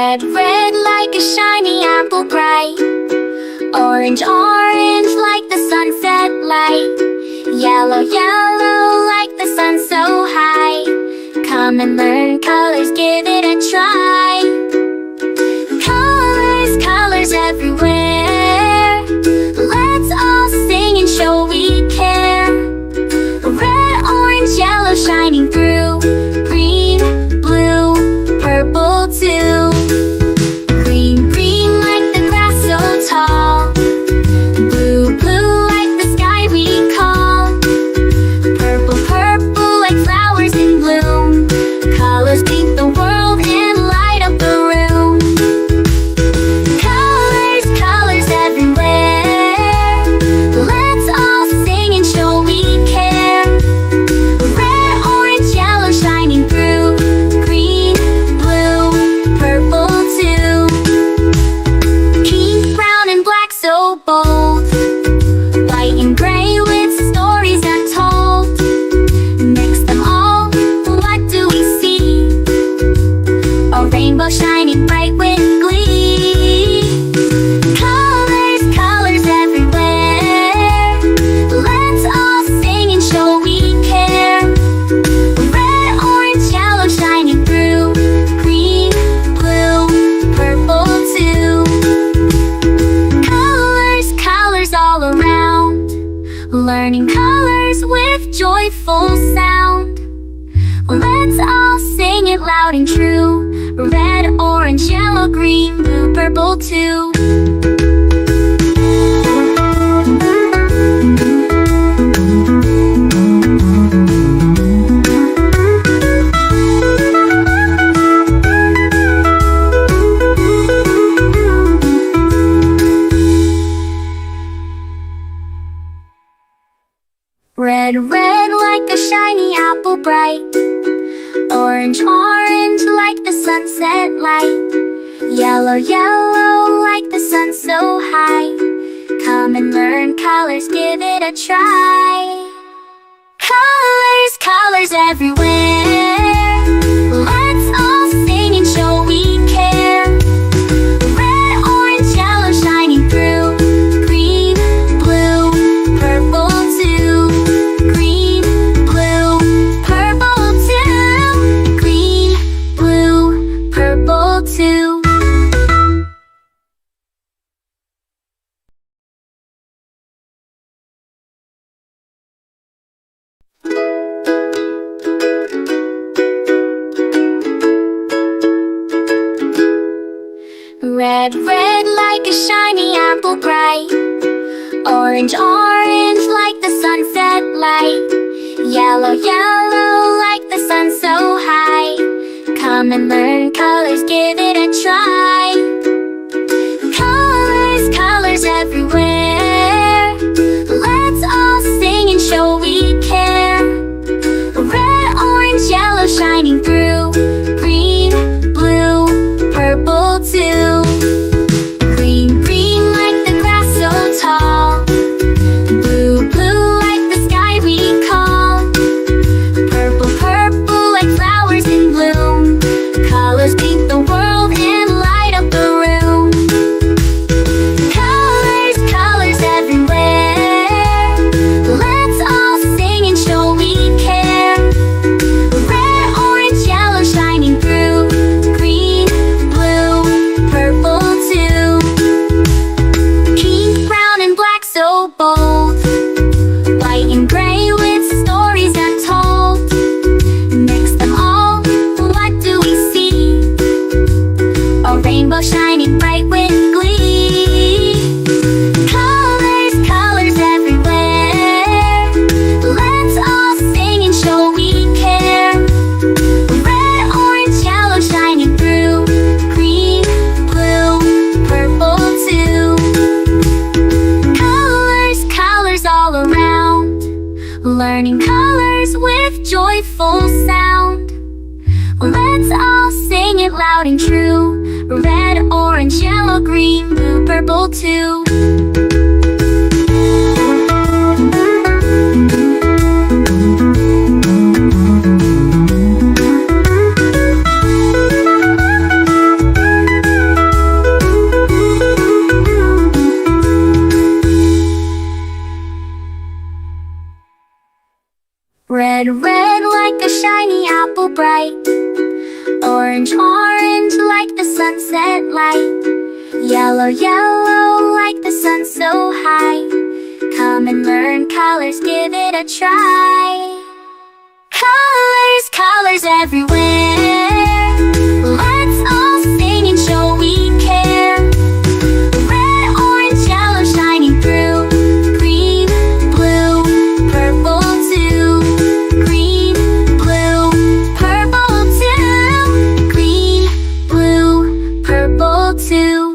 Red, red like a shiny apple bright. Orange, orange like the sunset light. Yellow, yellow like the sun so high. Come and learn colors, give it a try. Colors, colors everywhere. Let's all sing and show we care. Red, orange, yellow shining through. Green, blue, purple too. Green, green like the grass so tall. Blue, blue like the sky we call. Purple, purple like flowers in bloom. Colors paint the world and light up the room. Colors, colors everywhere. Let's all sing and show we care. Red, orange, yellow shining through. Green, blue, purple too. Pink, brown and black so bold. White and gray with stories untold. Mix them all, what do we see? A rainbow shining bright with glee. Colors, colors everywhere. Let's all sing and show we care. Red, orange, yellow shining through. Green, blue, purple too. Colors, colors all around. Learning colors with joyful sound. Let's all sing it loud and true. Red, orange, yellow, green, blue, purple too. Red, red like a shiny apple bright. Orange, orange like the sunset light. Yellow, yellow like the sun so high. Come and learn colors, give it a try. Colors, colors everywhere. Let's all sing and show we care. Red, orange, yellow shining through. Green, blue, purple too. Green, blue, purple too. Green, blue, purple too. Red, red like a shiny apple bright. Orange, orange like the sunset light. Yellow, yellow like the sun so high. Come and learn colors, give it a try. Colors, colors everywhere. Let's all sing and show we care. Red, orange, yellow shining through. Green, blue, purple too. Green, green like the grass so tall. Blue, blue like the sky we call. Purple, purple like flowers in bloom. Colors paint the world and light up the room. Colors, colors everywhere. Let's all sing and show we care. Red, orange, yellow shining through. Green, blue, purple too. Pink, brown and black so bold. White and gray with stories untold. Mix them all, what do we see? A rainbow shining bright with glee. Colors, colors everywhere. Let's all sing and show we care. Red, orange, yellow shining through. Green, blue, purple too. Colors, colors all around. Learning colors with joyful sound. Let's all sing it loud and true. Red, orange, yellow, green, blue, purple too. Red, red like a shiny apple bright. Orange, orange like the sunset light. Yellow, yellow like the sun so high. Come and learn colors, give it a try. Colors, colors everywhere. Let's all sing and show we care. Red, orange, yellow shining through. Green, blue, purple too. Green, blue, purple too. Green, blue, purple too.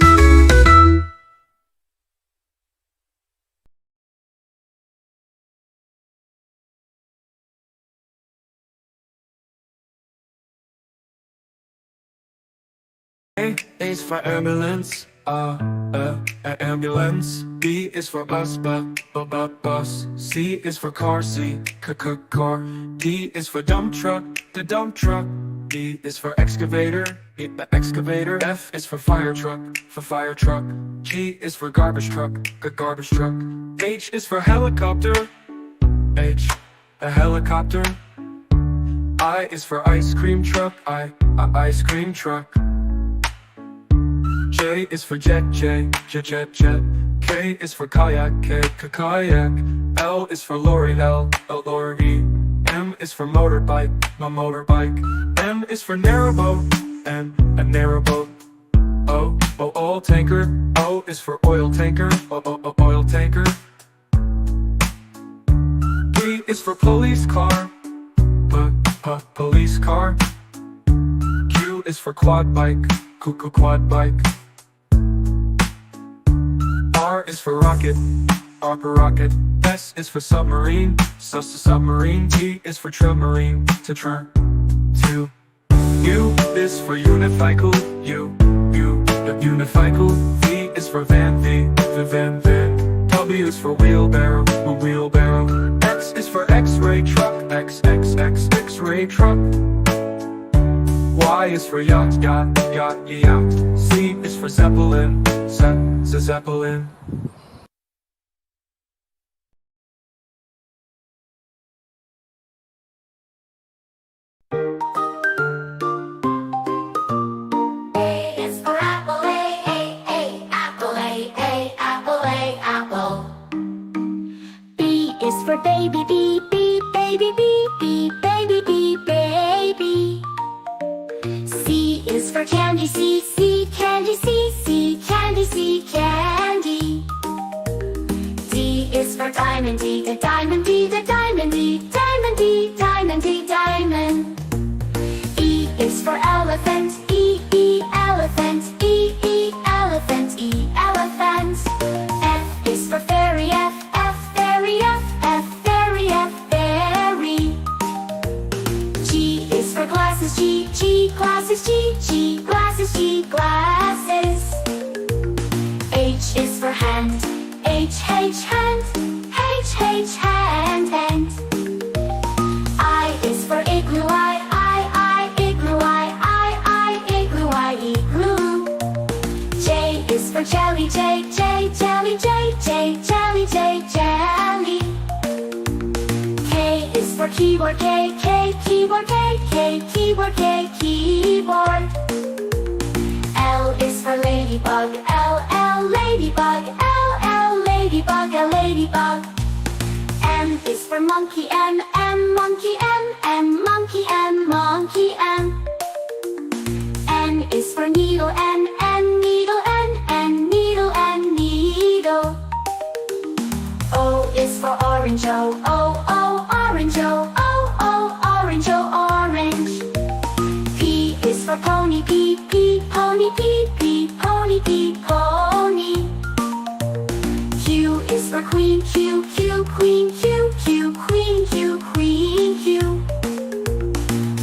A is for ambulance, ambulance. B is for bus, bus. C is for car, car. D is for dump truck, the dump truck. E is for excavator, the excavator. F is for fire truck, G is for garbage truck, garbage truck. H is for helicopter, a helicopter. I is for ice cream truck, ice cream truck. J is for jet. K is for kayak, kayak. L is for lorry, lorry. M is for motorbike, motorbike. N is for narrowboat, a narrowboat. O, oil tanker. O is for oil tanker, oil tanker. P is for police car, police car. Q is for quad bike, quad bike. R is for rocket, rocket. S is for submarine, submarine. T is for submarine, to. U is for unicycle, unicycle. V is for van, van. W is for wheelbarrow, wheelbarrow. X is for X-ray truck, X-ray truck. Y is for yacht, yacht. Z is for zeppelin, zeppelin. A is for apple, apple, apple. B is for baby, baby, baby. C is for candy, candy, candy. D is for diamond, the diamond, diamond. E is for elephant, elephant, elephant. F is for fairy, fairy. G is for glasses, glasses. H is for hand, hand. I is for igloo, igloo. J is for jelly, jelly. K is for keyboard, keyboard. L is for ladybug, ladybug. M is for monkey, monkey. N is for needle, needle. O is for orange, orange. P is for pony, pony. Q is for queen, queen.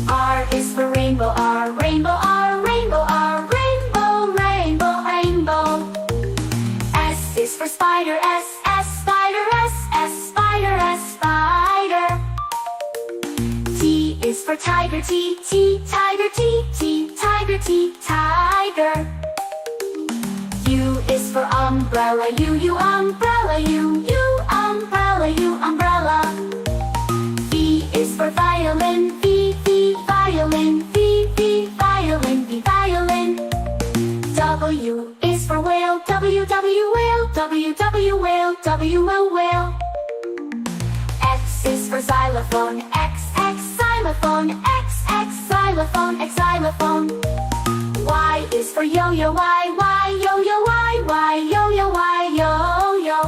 R is for rainbow, rainbow. S is for spider, spider. T is for tiger, tiger. U is for umbrella, umbrella. V is for xylophone. X xylophone. X xylophone. X xylophone. Y is for yo-yo. Y yo-yo. Y yo-yo. Y yo-yo.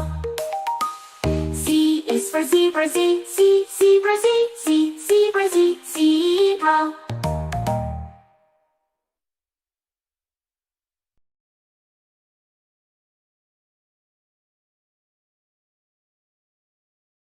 Z is for zebra. Z zebra. Z